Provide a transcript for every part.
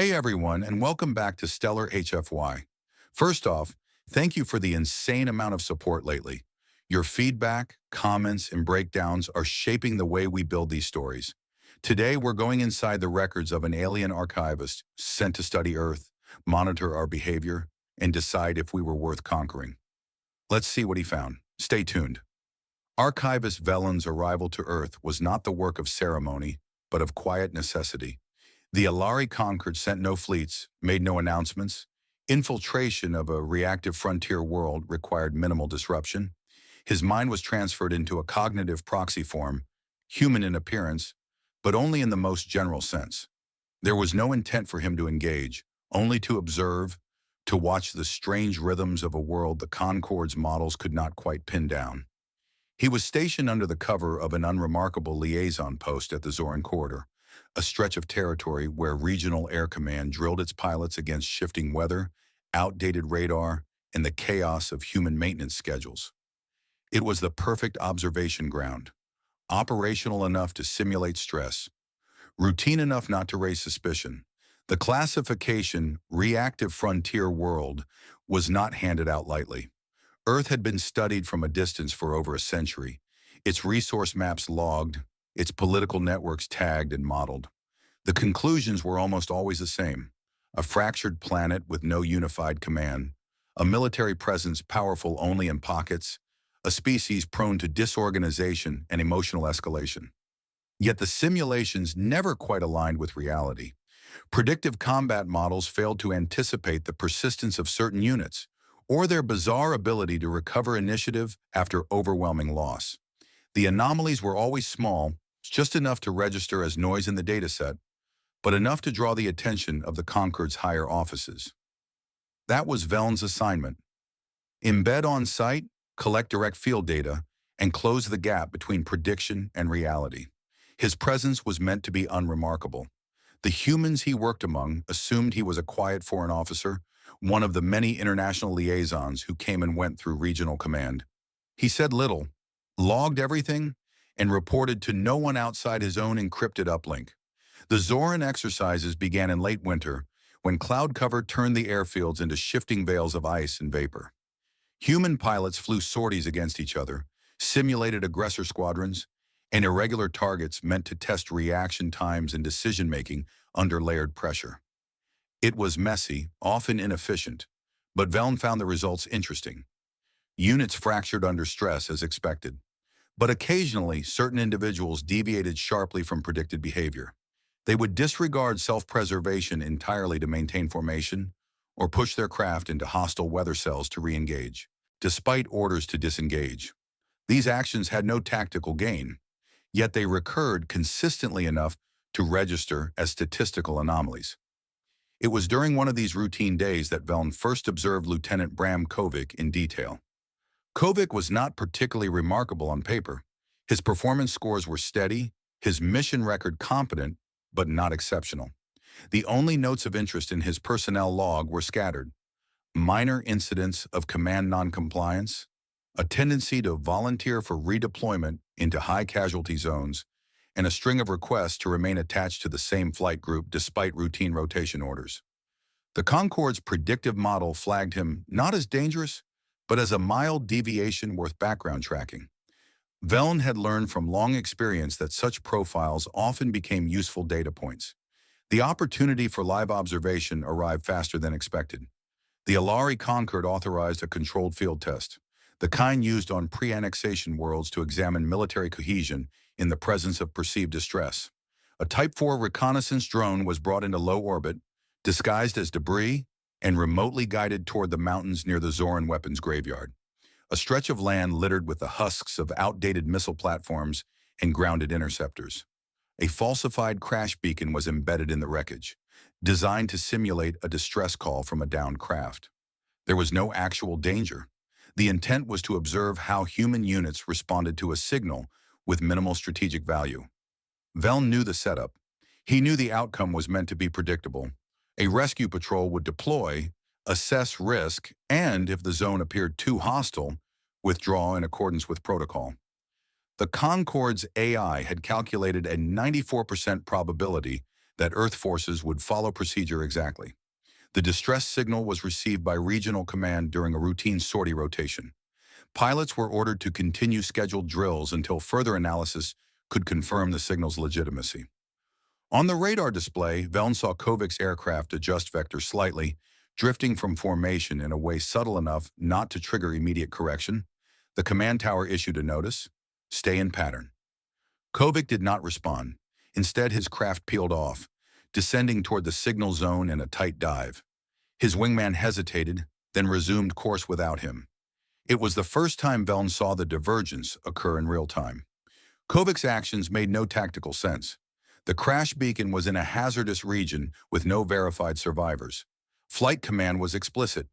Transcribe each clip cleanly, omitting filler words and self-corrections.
Hey everyone, and welcome back to Stellar HFY. First off, thank you for the insane amount of support lately. Your feedback, comments, and breakdowns are shaping the way we build these stories. Today, we're going inside the records of an alien archivist sent to study Earth, monitor our behavior, and decide if we were worth conquering. Let's see what he found. Stay tuned. Archivist Velen's arrival to Earth was not the work of ceremony, but of quiet necessity. The Alari conquered sent no fleets, made no announcements. Infiltration of a reactive frontier world required minimal disruption. His mind was transferred into a cognitive proxy form, human in appearance, but only in the most general sense. There was no intent for him to engage, only to observe, to watch the strange rhythms of a world the Concord's models could not quite pin down. He was stationed under the cover of an unremarkable liaison post at the Zoran corridor, a stretch of territory where Regional Air Command drilled its pilots against shifting weather, outdated radar, and the chaos of human maintenance schedules. It was the perfect observation ground, operational enough to simulate stress, routine enough not to raise suspicion. The classification reactive frontier world was not handed out lightly. Earth had been studied from a distance for over a century, its resource maps logged, its political networks tagged and modeled. The conclusions were almost always the same: a fractured planet with no unified command, a military presence powerful only in pockets, a species prone to disorganization and emotional escalation. Yet the simulations never quite aligned with reality. Predictive combat models failed to anticipate the persistence of certain units, or their bizarre ability to recover initiative after overwhelming loss. The anomalies were always small, just enough to register as noise in the dataset, but enough to draw the attention of the Concord's higher offices. That was Velen's assignment: embed on site, collect direct field data, and close the gap between prediction and reality. His presence was meant to be unremarkable. The humans he worked among assumed he was a quiet foreign officer, one of the many international liaisons who came and went through regional command. He said little, logged everything, and reported to no one outside his own encrypted uplink. The Zoran exercises began in late winter, when cloud cover turned the airfields into shifting veils of ice and vapor. Human pilots flew sorties against each other, simulated aggressor squadrons, and irregular targets meant to test reaction times and decision-making under layered pressure. It was messy, often inefficient, but Velen found the results interesting. Units fractured under stress as expected, but occasionally certain individuals deviated sharply from predicted behavior. They would disregard self-preservation entirely to maintain formation, or push their craft into hostile weather cells to re-engage, despite orders to disengage. These actions had no tactical gain, yet they recurred consistently enough to register as statistical anomalies. It was during one of these routine days that Velen first observed Lieutenant Bram Kovic in detail. Kovic was not particularly remarkable on paper. His performance scores were steady, his mission record competent, but not exceptional. The only notes of interest in his personnel log were scattered: minor incidents of command noncompliance, a tendency to volunteer for redeployment into high-casualty zones, and a string of requests to remain attached to the same flight group despite routine rotation orders. The Concorde's predictive model flagged him not as dangerous, but as a mild deviation worth background tracking. Velen had learned from long experience that such profiles often became useful data points. The opportunity for live observation arrived faster than expected. The Alari Concorde authorized a controlled field test, the kind used on pre-annexation worlds to examine military cohesion in the presence of perceived distress. A Type 4 reconnaissance drone was brought into low orbit, disguised as debris, and remotely guided toward the mountains near the Zoran weapons graveyard, a stretch of land littered with the husks of outdated missile platforms and grounded interceptors. A falsified crash beacon was embedded in the wreckage, designed to simulate a distress call from a downed craft. There was no actual danger. The intent was to observe how human units responded to a signal with minimal strategic value. Velen knew the setup. He knew the outcome was meant to be predictable. A rescue patrol would deploy, assess risk, and, if the zone appeared too hostile, withdraw in accordance with protocol. The Concorde's AI had calculated a 94% probability that Earth forces would follow procedure exactly. The distress signal was received by regional command during a routine sortie rotation. Pilots were ordered to continue scheduled drills until further analysis could confirm the signal's legitimacy. On the radar display, Veln saw Kovic's aircraft adjust vector slightly, drifting from formation in a way subtle enough not to trigger immediate correction. The command tower issued a notice, "Stay in pattern." Kovic did not respond. Instead, his craft peeled off, descending toward the signal zone in a tight dive. His wingman hesitated, then resumed course without him. It was the first time Veln saw the divergence occur in real time. Kovic's actions made no tactical sense. The crash beacon was in a hazardous region with no verified survivors. Flight command was explicit: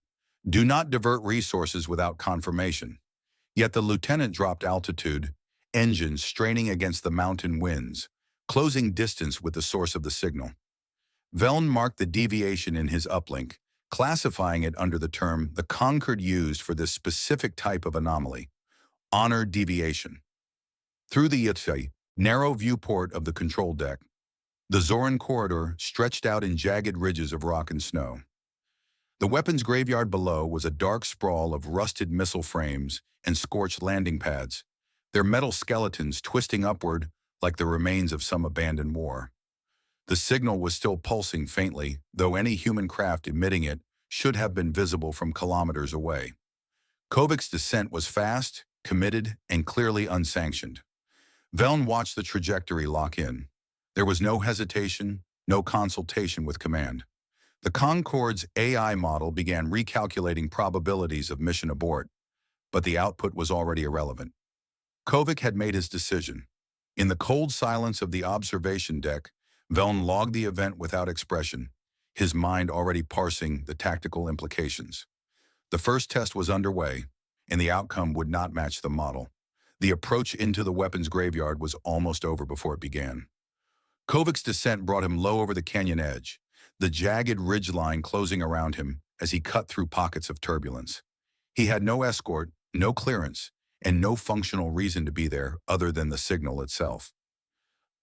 do not divert resources without confirmation. Yet the lieutenant dropped altitude, engines straining against the mountain winds, closing distance with the source of the signal. Veln marked the deviation in his uplink, classifying it under the term the Concord used for this specific type of anomaly: honor deviation. Through the narrow viewport of the control deck, the Zoran corridor stretched out in jagged ridges of rock and snow. The weapons graveyard below was a dark sprawl of rusted missile frames and scorched landing pads, their metal skeletons twisting upward like the remains of some abandoned war. The signal was still pulsing faintly, though any human craft emitting it should have been visible from kilometers away. Kovic's descent was fast, committed, and clearly unsanctioned. Veln watched the trajectory lock in. There was no hesitation, no consultation with command. The Concorde's AI model began recalculating probabilities of mission abort, but the output was already irrelevant. Kovic had made his decision. In the cold silence of the observation deck, Veln logged the event without expression, his mind already parsing the tactical implications. The first test was underway, and the outcome would not match the model. The approach into the weapons graveyard was almost over before it began. Kovic's descent brought him low over the canyon edge, the jagged ridgeline closing around him as he cut through pockets of turbulence. He had no escort, no clearance, and no functional reason to be there other than the signal itself.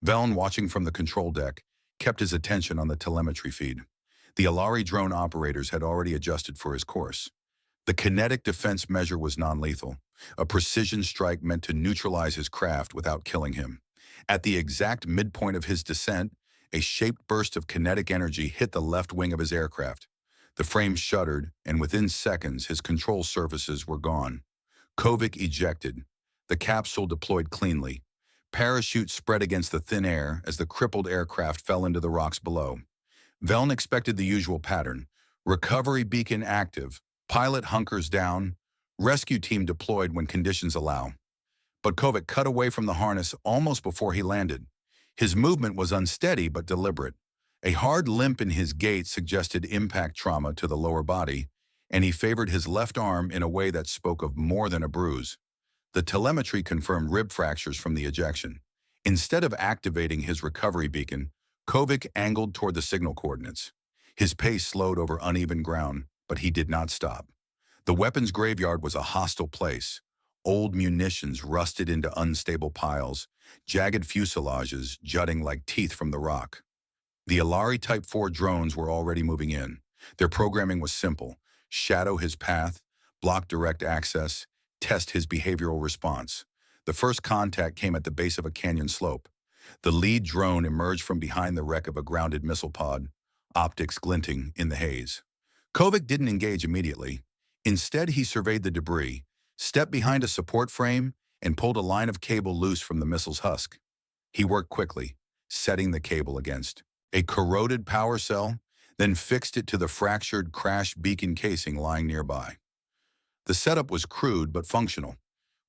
Veln, watching from the control deck, kept his attention on the telemetry feed. The Alari drone operators had already adjusted for his course. The kinetic defense measure was non-lethal, a precision strike meant to neutralize his craft without killing him. At the exact midpoint of his descent, a shaped burst of kinetic energy hit the left wing of his aircraft. The frame shuddered, and within seconds, his control surfaces were gone. Kovic ejected. The capsule deployed cleanly. Parachute spread against the thin air as the crippled aircraft fell into the rocks below. Veln expected the usual pattern: recovery beacon active, pilot hunkers down, rescue team deployed when conditions allow. But Kovic cut away from the harness almost before he landed. His movement was unsteady but deliberate. A hard limp in his gait suggested impact trauma to the lower body, and he favored his left arm in a way that spoke of more than a bruise. The telemetry confirmed rib fractures from the ejection. Instead of activating his recovery beacon, Kovic angled toward the signal coordinates. His pace slowed over uneven ground, but he did not stop. The weapons graveyard was a hostile place. Old munitions rusted into unstable piles, jagged fuselages jutting like teeth from the rock. The Alari Type 4 drones were already moving in. Their programming was simple: shadow his path, block direct access, test his behavioral response. The first contact came at the base of a canyon slope. The lead drone emerged from behind the wreck of a grounded missile pod, optics glinting in the haze. Kovic didn't engage immediately. Instead, he surveyed the debris, stepped behind a support frame, and pulled a line of cable loose from the missile's husk. He worked quickly, setting the cable against a corroded power cell, then fixed it to the fractured crash beacon casing lying nearby. The setup was crude but functional.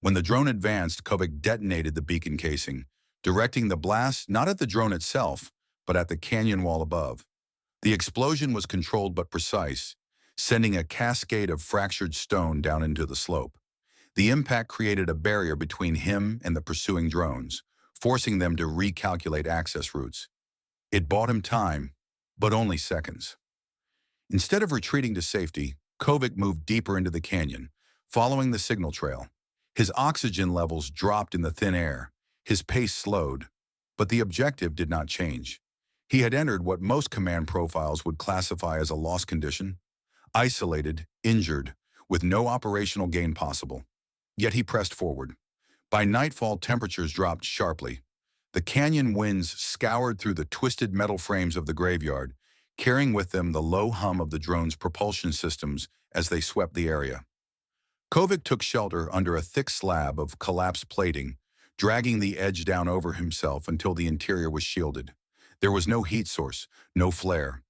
When the drone advanced, Kovic detonated the beacon casing, directing the blast not at the drone itself, but at the canyon wall above. The explosion was controlled but precise, sending a cascade of fractured stone down into the slope. The impact created a barrier between him and the pursuing drones, forcing them to recalculate access routes. It bought him time, but only seconds. Instead of retreating to safety, Kovic moved deeper into the canyon, following the signal trail. His oxygen levels dropped in the thin air, his pace slowed, but the objective did not change. He had entered what most command profiles would classify as a loss condition, isolated, injured, with no operational gain possible. Yet he pressed forward. By nightfall, temperatures dropped sharply. The canyon winds scoured through the twisted metal frames of the graveyard, carrying with them the low hum of the drone's propulsion systems as they swept the area. Kovic took shelter under a thick slab of collapsed plating, dragging the edge down over himself until the interior was shielded. There was no heat source, no flare.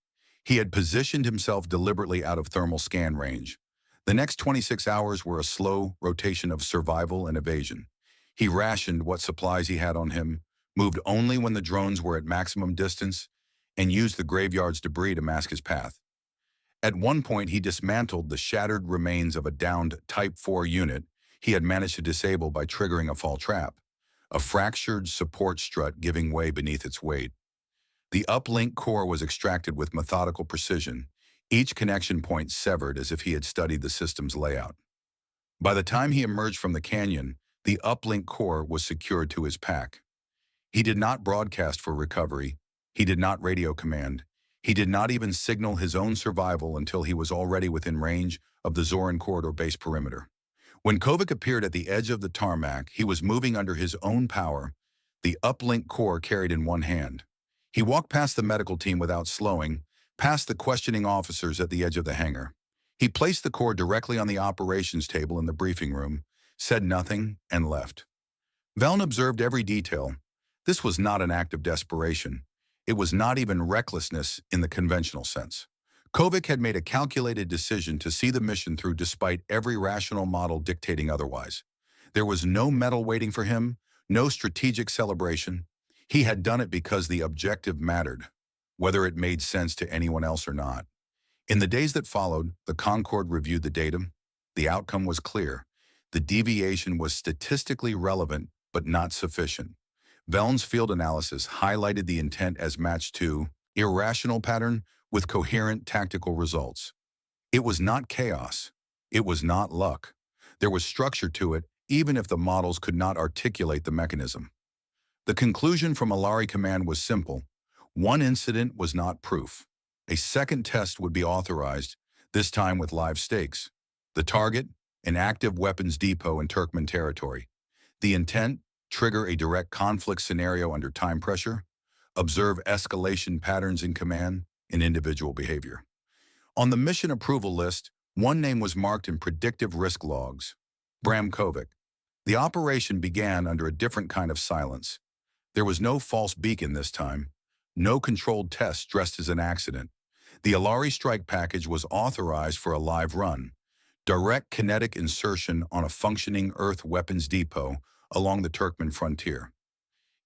He had positioned himself deliberately out of thermal scan range. The next 26 hours were a slow rotation of survival and evasion. He rationed what supplies he had on him, moved only when the drones were at maximum distance, and used the graveyard's debris to mask his path. At one point, he dismantled the shattered remains of a downed Type 4 unit he had managed to disable by triggering a fall trap, a fractured support strut giving way beneath its weight. The uplink core was extracted with methodical precision, each connection point severed as if he had studied the system's layout. By the time he emerged from the canyon, the uplink core was secured to his pack. He did not broadcast for recovery. He did not radio command. He did not even signal his own survival until he was already within range of the Zoran corridor base perimeter. When Kovic appeared at the edge of the tarmac, he was moving under his own power, the uplink core carried in one hand. He walked past the medical team without slowing, past the questioning officers at the edge of the hangar. He placed the core directly on the operations table in the briefing room, said nothing, and left. Veln observed every detail. This was not an act of desperation. It was not even recklessness in the conventional sense. Kovic had made a calculated decision to see the mission through despite every rational model dictating otherwise. There was no medal waiting for him, no strategic celebration. He had done it because the objective mattered, whether it made sense to anyone else or not. In the days that followed, the Concorde reviewed the data. The outcome was clear. The deviation was statistically relevant, but not sufficient. Veln's field analysis highlighted the intent as matched to irrational pattern with coherent tactical results. It was not chaos. It was not luck. There was structure to it, even if the models could not articulate the mechanism. The conclusion from Alari Command was simple. One incident was not proof. A second test would be authorized, this time with live stakes. The target, an active weapons depot in Turkmen territory. The intent, trigger a direct conflict scenario under time pressure, observe escalation patterns in command and individual behavior. On the mission approval list, one name was marked in predictive risk logs, Bram Kovic. The operation began under a different kind of silence. There was no false beacon this time, no controlled test dressed as an accident. The Alari strike package was authorized for a live run, direct kinetic insertion on a functioning Earth weapons depot along the Turkmen frontier.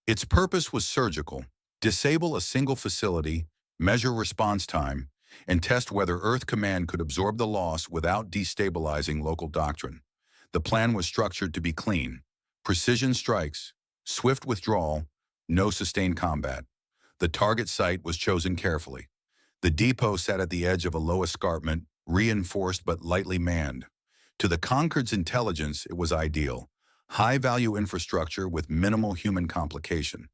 Its purpose was surgical: disable a single facility, measure response time, and test whether Earth Command could absorb the loss without destabilizing local doctrine. The plan was structured to be clean: precision strikes, swift withdrawal, no sustained combat. The target site was chosen carefully. The depot sat at the edge of a low escarpment, reinforced but lightly manned. To the Concorde's intelligence, it was ideal: high-value infrastructure with minimal human complication.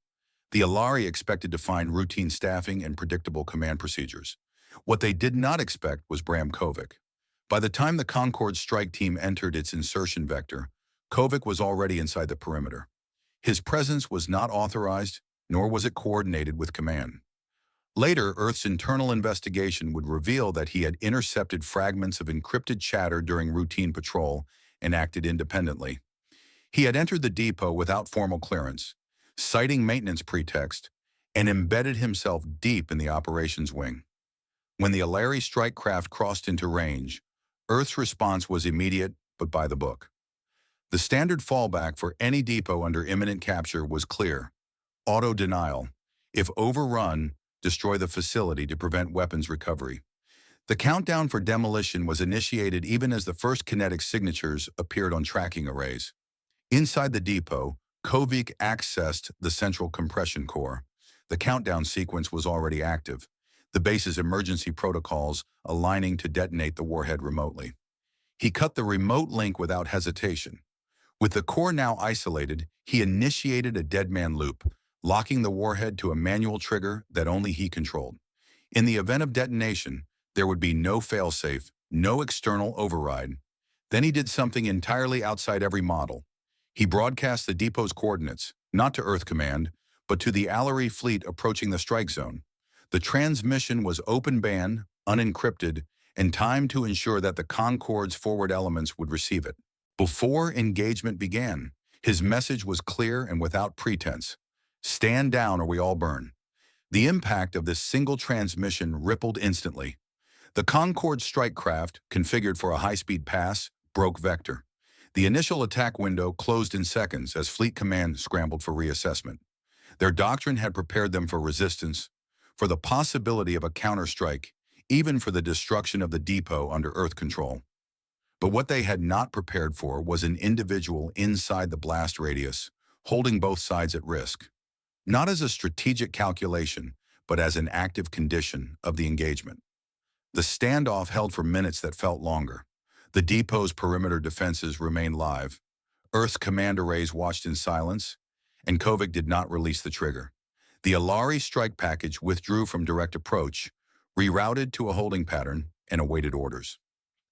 The Alari expected to find routine staffing and predictable command procedures. What they did not expect was Bram Kovic. By the time the Concorde strike team entered its insertion vector, Kovic was already inside the perimeter. His presence was not authorized, nor was it coordinated with command. Later, Earth's internal investigation would reveal that he had intercepted fragments of encrypted chatter during routine patrol and acted independently. He had entered the depot without formal clearance, citing maintenance pretext, and embedded himself deep in the operations wing. When the Alari strike craft crossed into range, Earth's response was immediate but by the book. The standard fallback for any depot under imminent capture was clear: auto-denial. If overrun, destroy the facility to prevent weapons recovery. The countdown for demolition was initiated even as the first kinetic signatures appeared on tracking arrays. Inside the depot, Kovic accessed the central compression core. The countdown sequence was already active, the base's emergency protocols aligning to detonate the warhead remotely. He cut the remote link without hesitation. With the core now isolated, he initiated a dead man loop, locking the warhead to a manual trigger that only he controlled. In the event of detonation, there would be no failsafe, no external override. Then he did something entirely outside every model. He broadcast the depot's coordinates, not to Earth Command, but to the Allery fleet approaching the strike zone. The transmission was open band, unencrypted, and timed to ensure that the Concorde's forward elements would receive it. Before engagement began, his message was clear and without pretense. Stand down or we all burn. The impact of this single transmission rippled instantly. The Concorde strike craft, configured for a high-speed pass, broke vector. The initial attack window closed in seconds as Fleet Command scrambled for reassessment. Their doctrine had prepared them for resistance, for the possibility of a counterstrike, even for the destruction of the depot under Earth control. But what they had not prepared for was an individual inside the blast radius, holding both sides at risk. Not as a strategic calculation, but as an active condition of the engagement. The standoff held for minutes that felt longer. The depot's perimeter defenses remained live. Earth's command arrays watched in silence, and Kovic did not release the trigger. The Alari strike package withdrew from direct approach, rerouted to a holding pattern, and awaited orders.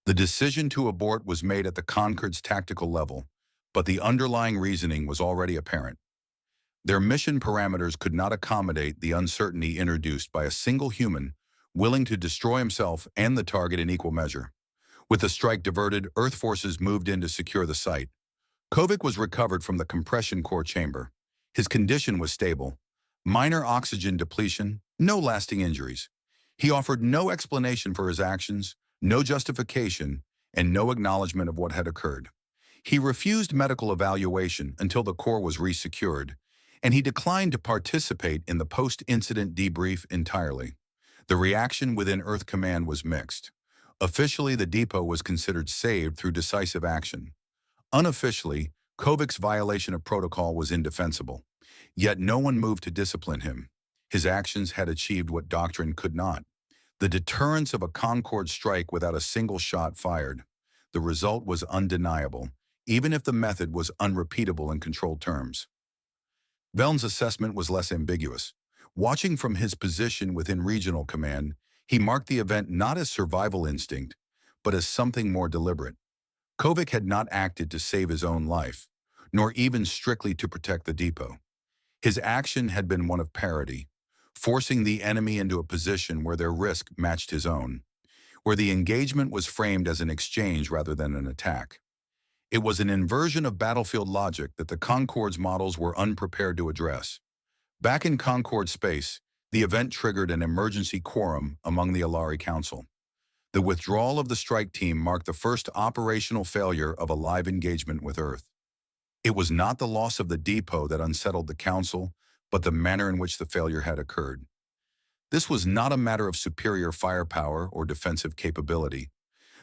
The decision to abort was made at the Concorde's tactical level, but the underlying reasoning was already apparent. Their mission parameters could not accommodate the uncertainty introduced by a single human willing to destroy himself and the target in equal measure. With the strike diverted, Earth forces moved in to secure the site. Kovic was recovered from the compression core chamber. His condition was stable. Minor oxygen depletion, no lasting injuries. He offered no explanation for his actions, no justification, and no acknowledgement of what had occurred. He refused medical evaluation until the core was resecured, and he declined to participate in the post-incident debrief entirely. The reaction within Earth Command was mixed. Officially, the depot was considered saved through decisive action. Unofficially, Kovic's violation of protocol was indefensible. Yet no one moved to discipline him. His actions had achieved what doctrine could not. The deterrence of a Concorde strike without a single shot fired. The result was undeniable, even if the method was unrepeatable in controlled terms. Veln's assessment was less ambiguous. Watching from his position within regional command, he marked the event not as survival instinct, but as something more deliberate. Kovic had not acted to save his own life, nor even strictly to protect the depot. His action had been one of parity, forcing the enemy into a position where their risk matched his own, where the engagement was framed as an exchange rather than an attack. It was an inversion of battlefield logic that the Concorde's models were unprepared to address. Back in Concorde space, the event triggered an emergency quorum among the Alari Council. The withdrawal of the strike team marked the first operational failure of a live engagement with Earth. It was not the loss of the depot that unsettled the Council, but the manner in which the failure had occurred. This was not a matter of superior firepower or defensive capability.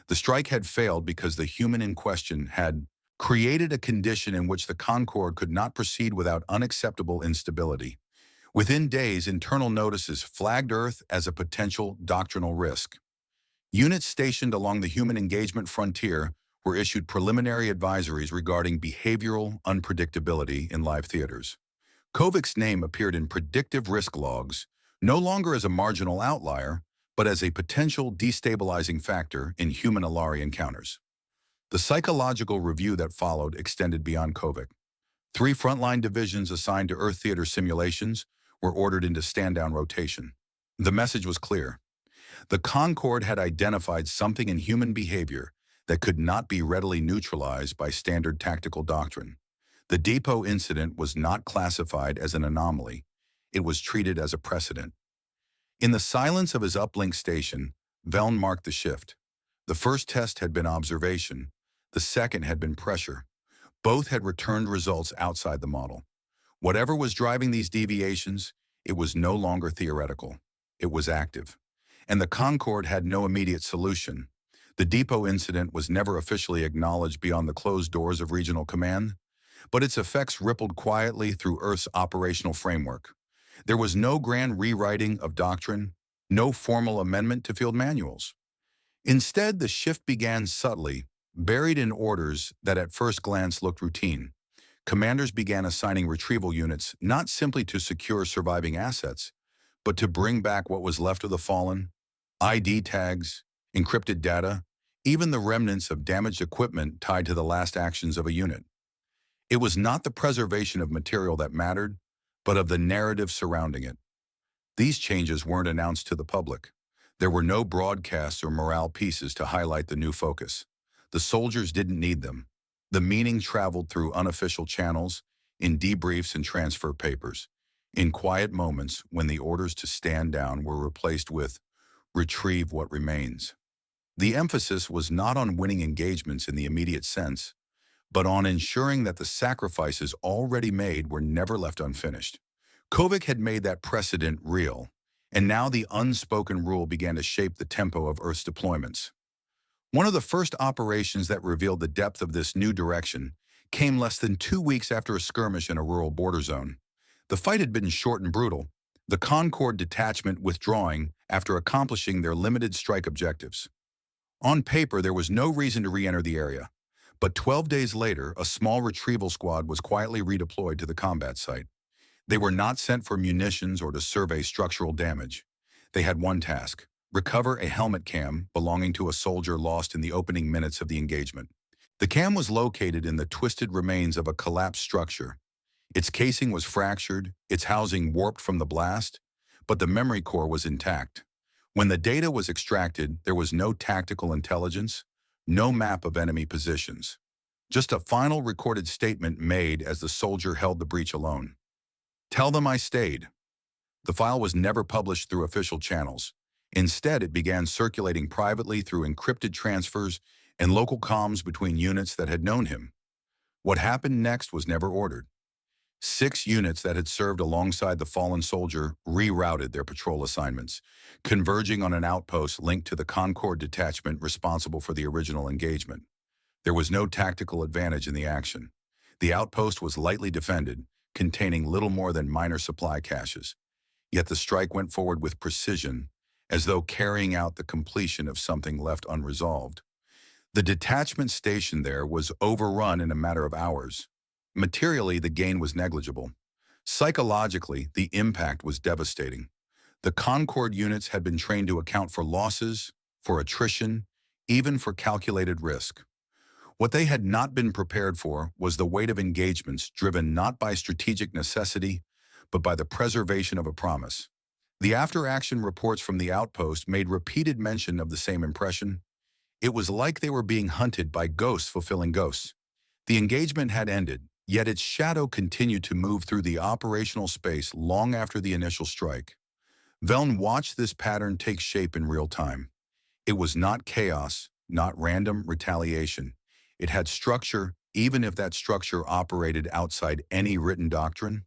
The strike had failed because the human in question had created a condition in which the Concorde could not proceed without unacceptable instability. Within days, internal notices flagged Earth as a potential doctrinal risk. Units stationed along the human engagement frontier were issued preliminary advisories regarding behavioral unpredictability in live theaters. Kovic's name appeared in predictive risk logs, no longer as a marginal outlier, but as a potential destabilizing factor in human Alari encounters. The psychological review that followed extended beyond Kovic. 3 frontline divisions assigned to Earth theater simulations were ordered into stand-down rotation. The message was clear. The Concorde had identified something in human behavior that could not be readily neutralized by standard tactical doctrine. The depot incident was not classified as an anomaly. It was treated as a precedent. In the silence of his uplink station, Veln marked the shift. The first test had been observation. The second had been pressure. Both had returned results outside the model. Whatever was driving these deviations, it was no longer theoretical. It was active. And the Concorde had no immediate solution. The depot incident was never officially acknowledged beyond the closed doors of regional command, but its effects rippled quietly through Earth's operational framework. There was no grand rewriting of doctrine, no formal amendment to field manuals. Instead, the shift began subtly, buried in orders that at first glance looked routine. commanders began assigning retrieval units not simply to secure surviving assets, but to bring back what was left of the fallen, ID tags, encrypted data, even the remnants of damaged equipment tied to the last actions of a unit. It was not the preservation of material that mattered, but of the narrative surrounding it. These changes weren't announced to the public. There were no broadcasts or morale pieces to highlight the new focus. The soldiers didn't need them. The meaning traveled through unofficial channels, in debriefs and transfer papers, in quiet moments when the orders to stand down were replaced with retrieve what remains. The emphasis was not on winning engagements in the immediate sense, but on ensuring that the sacrifices already made were never left unfinished. Kovic had made that precedent real, and now the unspoken rule began to shape the tempo of Earth's deployments. One of the first operations that revealed the depth of this new direction came less than 2 weeks after a skirmish in a rural border zone. The fight had been short and brutal, the Concord detachment withdrawing after accomplishing their limited strike objectives. On paper, there was no reason to re-enter the area, but 12 days later, a small retrieval squad was quietly redeployed to the combat site. They were not sent for munitions or to survey structural damage. They had one task: recover a helmet cam belonging to a soldier lost in the opening minutes of the engagement. The cam was located in the twisted remains of a collapsed structure. Its casing was fractured, its housing warped from the blast, but the memory core was intact. When the data was extracted, there was no tactical intelligence, no map of enemy positions. Just a final recorded statement made as the soldier held the breach alone. "Tell them I stayed." The file was never published through official channels. Instead, it began circulating privately through encrypted transfers and local comms between units that had known him. What happened next was never ordered. 6 units that had served alongside the fallen soldier rerouted their patrol assignments, converging on an outpost linked to the Concord detachment responsible for the original engagement. There was no tactical advantage in the action. The outpost was lightly defended, containing little more than minor supply caches. Yet the strike went forward with precision, as though carrying out the completion of something left unresolved. The detachment stationed there was overrun in a matter of hours. Materially, the gain was negligible. Psychologically, the impact was devastating. The Concord units had been trained to account for losses, for attrition, even for calculated risk. What they had not been prepared for was the weight of engagements driven not by strategic necessity, but by the preservation of a promise. The after-action reports from the outpost made repeated mention of the same impression. It was like they were being hunted by ghosts fulfilling ghosts. The engagement had ended, yet its shadow continued to move through the operational space long after the initial strike. Veln watched this pattern take shape in real time. It was not chaos, not random retaliation. It had structure, even if that structure operated outside any written doctrine.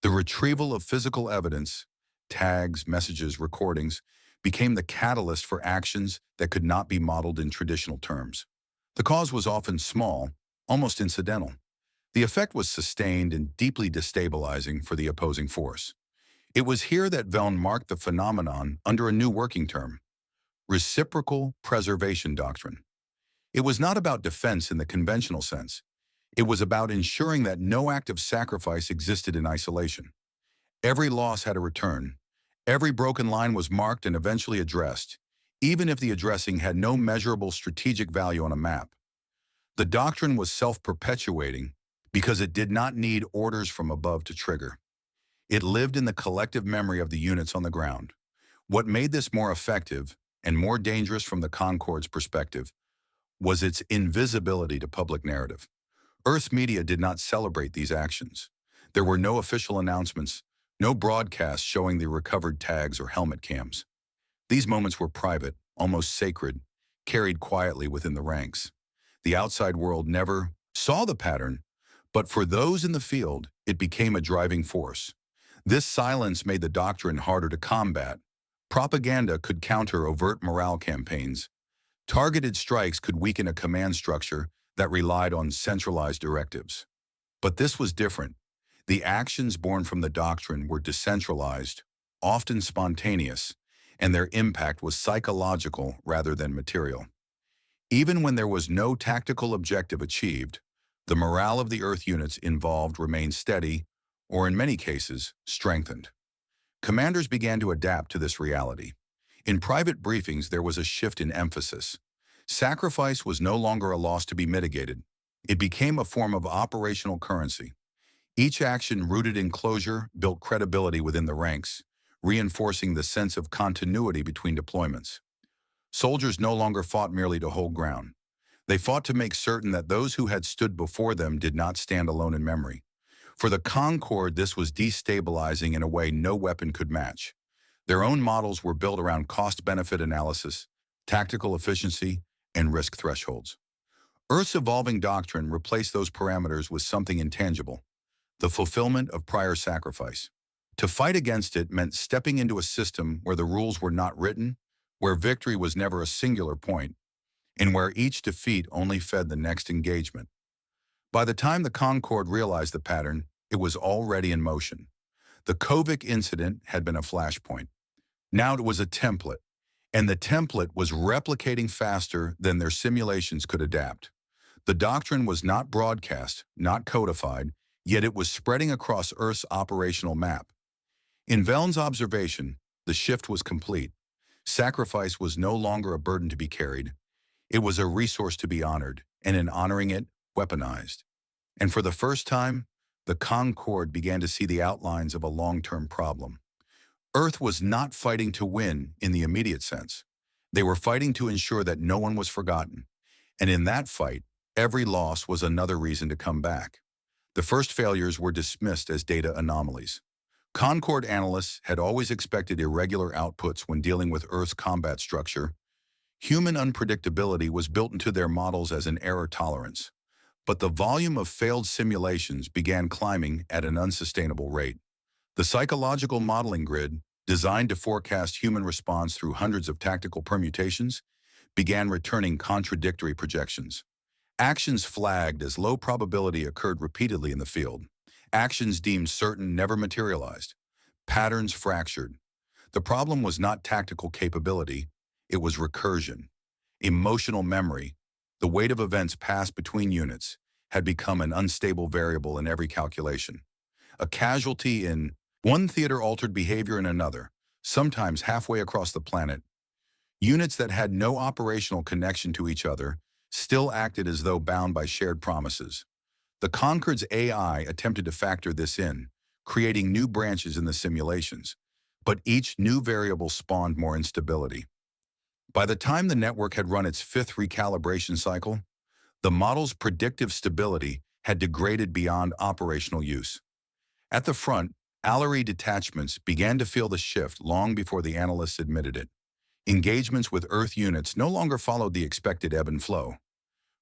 The retrieval of physical evidence, tags, messages, recordings, became the catalyst for actions that could not be modeled in traditional terms. The cause was often small, almost incidental. The effect was sustained and deeply destabilizing for the opposing force. It was here that Veln marked the phenomenon under a new working term: reciprocal preservation doctrine. It was not about defense in the conventional sense. It was about ensuring that no act of sacrifice existed in isolation. Every loss had a return. Every broken line was marked and eventually addressed, even if the addressing had no measurable strategic value on a map. The doctrine was self-perpetuating because it did not need orders from above to trigger. It lived in the collective memory of the units on the ground. What made this more effective, and more dangerous from the Concord's perspective, was its invisibility to public narrative. Earth's media did not celebrate these actions. There were no official announcements, no broadcasts showing the recovered tags or helmet cams. These moments were private, almost sacred, carried quietly within the ranks. The outside world never saw the pattern, but for those in the field, it became a driving force. This silence made the doctrine harder to combat. Propaganda could counter overt morale campaigns. Targeted strikes could weaken a command structure that relied on centralized directives. But this was different. The actions born from the doctrine were decentralized, often spontaneous, and their impact was psychological rather than material. Even when there was no tactical objective achieved, The morale of the Earth units involved remained steady, or in many cases, strengthened. Commanders began to adapt to this reality. In private briefings, there was a shift in emphasis. Sacrifice was no longer a loss to be mitigated. It became a form of operational currency. Each action rooted in closure built credibility within the ranks, reinforcing the sense of continuity between deployments. Soldiers no longer fought merely to hold ground. They fought to make certain that those who had stood before them did not stand alone in memory. For the Concorde, this was destabilizing in a way no weapon could match. Their own models were built around cost-benefit analysis, tactical efficiency, and risk thresholds. Earth's evolving doctrine replaced those parameters with something intangible: the fulfillment of prior sacrifice. To fight against it meant stepping into a system where the rules were not written, where victory was never a singular point, and where each defeat only fed the next engagement. By the time the Concorde realized the pattern, it was already in motion. The Kovic incident had been a flashpoint. Now it was a template, and the template was replicating faster than their simulations could adapt. The doctrine was not broadcast, not codified, yet it was spreading across Earth's operational map. In Vellne's observation, the shift was complete. Sacrifice was no longer a burden to be carried. It was a resource to be honored, and in honoring it, weaponized. And for the first time, the Concorde began to see the outlines of a long-term problem. Earth was not fighting to win in the immediate sense. They were fighting to ensure that no one was forgotten. And in that fight, every loss was another reason to come back. The first failures were dismissed as data anomalies. Concorde analysts had always expected irregular outputs when dealing with Earth's combat structure. Human unpredictability was built into their models as an error tolerance. But the volume of failed simulations began climbing at an unsustainable rate. The psychological modeling grid, designed to forecast human response through hundreds of tactical permutations, began returning contradictory projections. Actions flagged as low probability occurred repeatedly in the field. Actions deemed certain never materialized. Patterns fractured. The problem was not tactical capability, it was recursion. Emotional memory, the weight of events passed between units, had become an unstable variable in every calculation. A casualty in one theater altered behavior in another, sometimes halfway across the planet. Units that had no operational connection to each other still acted as though bound by shared promises. The Concorde's AI attempted to factor this in, creating new branches in the simulations, but each new variable spawned more instability. By the time the network had run its fifth recalibration cycle, the model's predictive stability had degraded beyond operational use. At the front, Allery detachments began to feel the shift long before the analysts admitted it. Engagements with Earth units no longer followed the expected ebb and flow.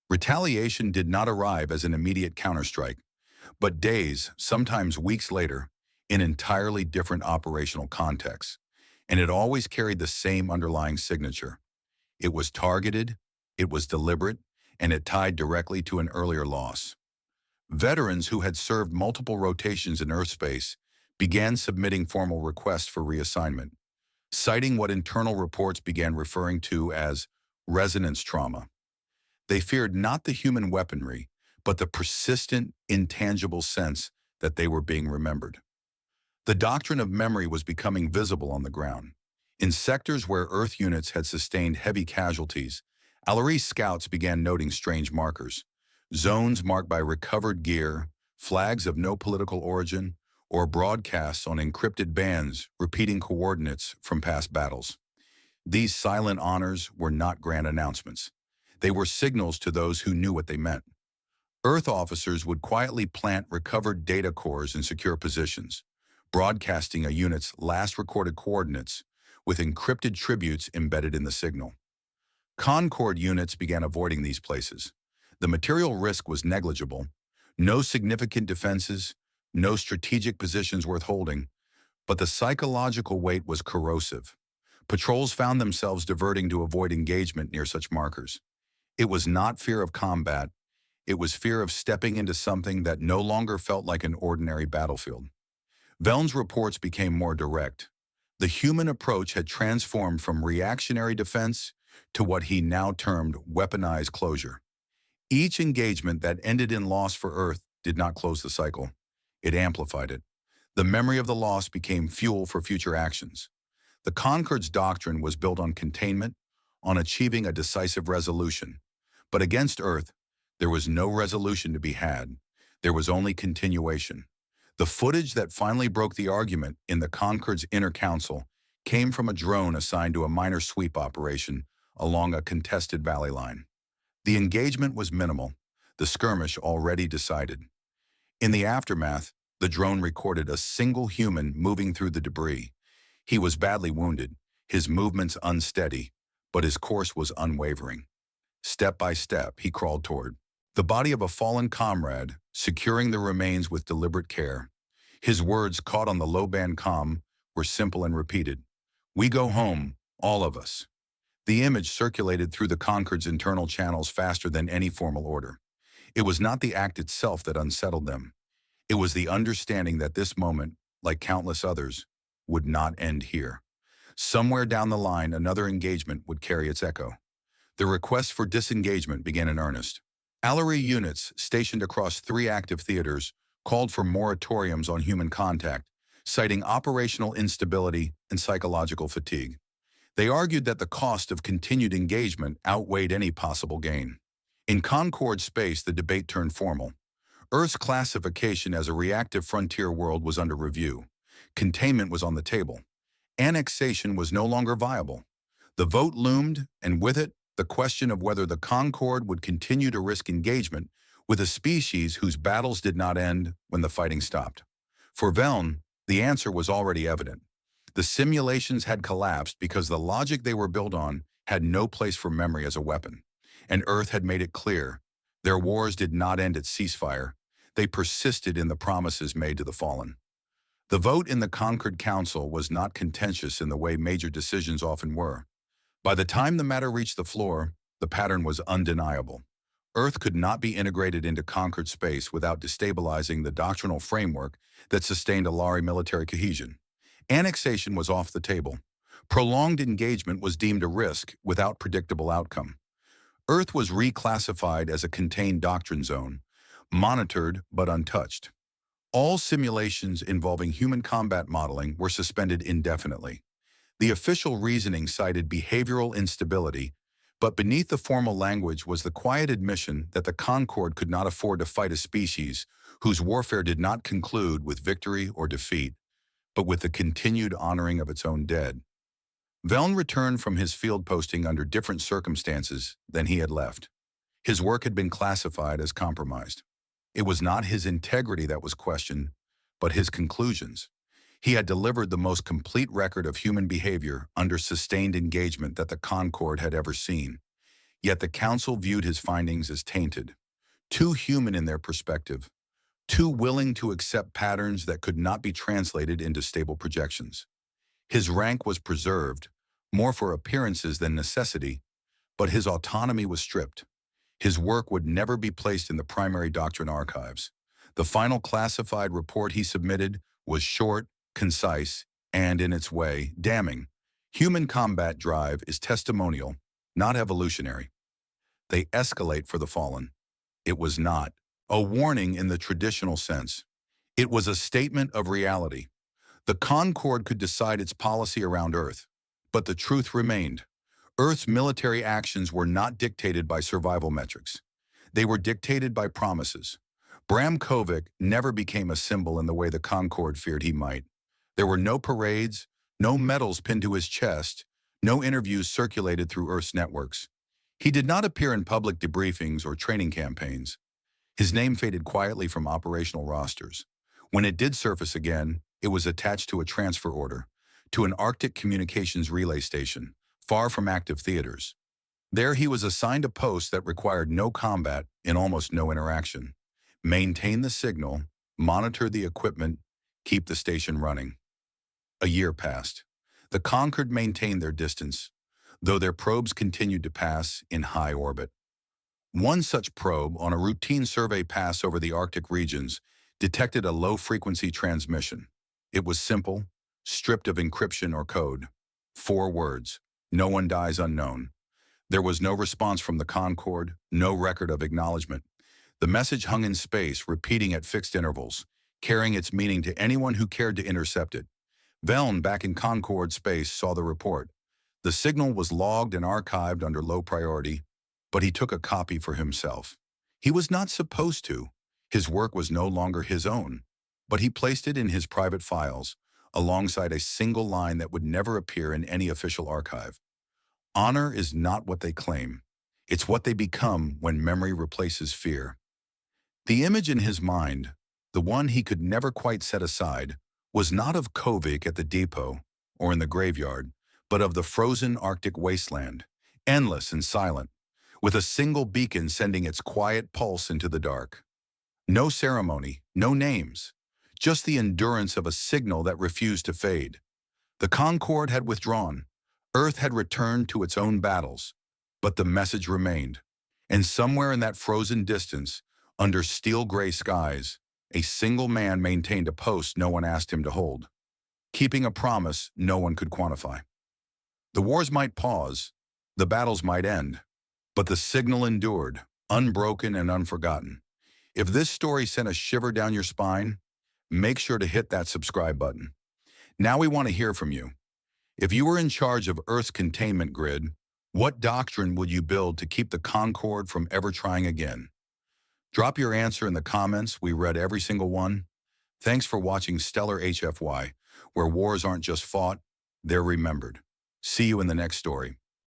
Retaliation did not arrive as an immediate counterstrike, but days, sometimes weeks later, in entirely different operational contexts, and it always carried the same underlying signature. It was targeted, it was deliberate, and it tied directly to an earlier loss. Veterans who had served multiple rotations in Earth space began submitting formal requests for reassignment, citing what internal reports began referring to as resonance trauma. They feared not the human weaponry, but the persistent, intangible sense that they were being remembered. The doctrine of memory was becoming visible on the ground. In sectors where Earth units had sustained heavy casualties, Allery scouts began noting strange markers: zones marked by recovered gear, flags of no political origin, or broadcasts on encrypted bands repeating coordinates from past battles. These silent honors were not grand announcements. They were signals to those who knew what they meant. Earth officers would quietly plant recovered data cores in secure positions, broadcasting a unit's last recorded coordinates with encrypted tributes embedded in the signal. Concorde units began avoiding these places. The material risk was negligible. No significant defenses, no strategic positions worth holding, but the psychological weight was corrosive. Patrols found themselves diverting to avoid engagement near such markers. It was not fear of combat, it was fear of stepping into something that no longer felt like an ordinary battlefield. Vellne's reports became more direct. The human approach had transformed from reactionary defense to what he now termed weaponized closure. Each engagement that ended in loss for Earth did not close the cycle. It amplified it. The memory of the loss became fuel for future actions. The Concord's doctrine was built on containment, on achieving a decisive resolution. But against Earth, there was no resolution to be had. There was only continuation. The footage that finally broke the argument in the Concord's inner council came from a drone assigned to a minor sweep operation along a contested valley line. The engagement was minimal, the skirmish already decided. In the aftermath, the drone recorded a single human moving through the debris. He was badly wounded, his movements unsteady, but his course was unwavering. Step by step, he crawled toward the body of a fallen comrade, securing the remains with deliberate care. His words, caught on the low-band comm, were simple and repeated. "We go home, all of us." The image circulated through the Concord's internal channels faster than any formal order. It was not the act itself that unsettled them. It was the understanding that this moment, like countless others, would not end here. Somewhere down the line, another engagement would carry its echo. The request for disengagement began in earnest. Artillery units stationed across 3 active theaters called for moratoriums on human contact, citing operational instability and psychological fatigue. They argued that the cost of continued engagement outweighed any possible gain. In Concord space, the debate turned formal. Earth's classification as a reactive frontier world was under review. Containment was on the table. Annexation was no longer viable. The vote loomed, and with it, the question of whether the Concord would continue to risk engagement with a species whose battles did not end when the fighting stopped. For Velln, the answer was already evident. The simulations had collapsed because the logic they were built on had no place for memory as a weapon. And Earth had made it clear. Their wars did not end at ceasefire. They persisted in the promises made to the fallen. The vote in the Concord Council was not contentious in the way major decisions often were. By the time the matter reached the floor, the pattern was undeniable. Earth could not be integrated into Concord space without destabilizing the doctrinal framework that sustained Alari military cohesion. Annexation was off the table. Prolonged engagement was deemed a risk without predictable outcome. Earth was reclassified as a contained doctrine zone, monitored but untouched. All simulations involving human combat modeling were suspended indefinitely. The official reasoning cited behavioral instability, but beneath the formal language was the quiet admission that the Concord could not afford to fight a species whose warfare did not conclude with victory or defeat, but with the continued honoring of its own dead. Velln returned from his field posting under different circumstances than he had left. His work had been classified as compromised. It was not his integrity that was questioned, but his conclusions. He had delivered the most complete record of human behavior under sustained engagement that the Concord had ever seen. Yet the Council viewed his findings as tainted, too human in their perspective, too willing to accept patterns that could not be translated into stable projections. His rank was preserved, more for appearances than necessity, but his autonomy was stripped. His work would never be placed in the primary doctrine archives. The final classified report he submitted was short, concise, and, in its way, damning. Human combat drive is testimonial, not evolutionary. They escalate for the fallen. It was not a warning in the traditional sense. It was a statement of reality. The Concord could decide its policy around Earth, but the truth remained. Earth's military actions were not dictated by survival metrics. They were dictated by promises. Bram Kovic never became a symbol in the way the Concord feared he might. There were no parades, no medals pinned to his chest, no interviews circulated through Earth's networks. He did not appear in public debriefings or training campaigns. His name faded quietly from operational rosters. When it did surface again, it was attached to a transfer order, to an Arctic communications relay station, far from active theaters. There he was assigned a post that required no combat and almost no interaction. Maintain the signal, monitor the equipment, keep the station running. A year passed. The Concord maintained their distance, though their probes continued to pass in high orbit. One such probe, on a routine survey pass over the Arctic regions, detected a low-frequency transmission. It was simple, stripped of encryption or code. 4 words: "No one dies unknown." There was no response from the Concorde, no record of acknowledgement. The message hung in space, repeating at fixed intervals, carrying its meaning to anyone who cared to intercept it. Velln, back in Concorde space, saw the report. The signal was logged and archived under low priority, but he took a copy for himself. He was not supposed to. His work was no longer his own, but he placed it in his private files, alongside a single line that would never appear in any official archive. Honor is not what they claim. It's what they become when memory replaces fear. The image in his mind, the one he could never quite set aside, was not of Kovik at the depot or in the graveyard, but of the frozen Arctic wasteland, endless and silent, with a single beacon sending its quiet pulse into the dark. No ceremony, no names, just the endurance of a signal that refused to fade. The Concorde had withdrawn. Earth had returned to its own battles, but the message remained. And somewhere in that frozen distance, under steel-gray skies, a single man maintained a post no one asked him to hold, keeping a promise no one could quantify. The wars might pause, the battles might end, but the signal endured, unbroken and unforgotten. If this story sent a shiver down your spine, make sure to hit that subscribe button. Now we want to hear from you. If you were in charge of Earth's containment grid, what doctrine would you build to keep the Concorde from ever trying again? Drop your answer in the comments. We read every single one. Thanks for watching Stellar HFY, where wars aren't just fought, they're remembered. See you in the next story.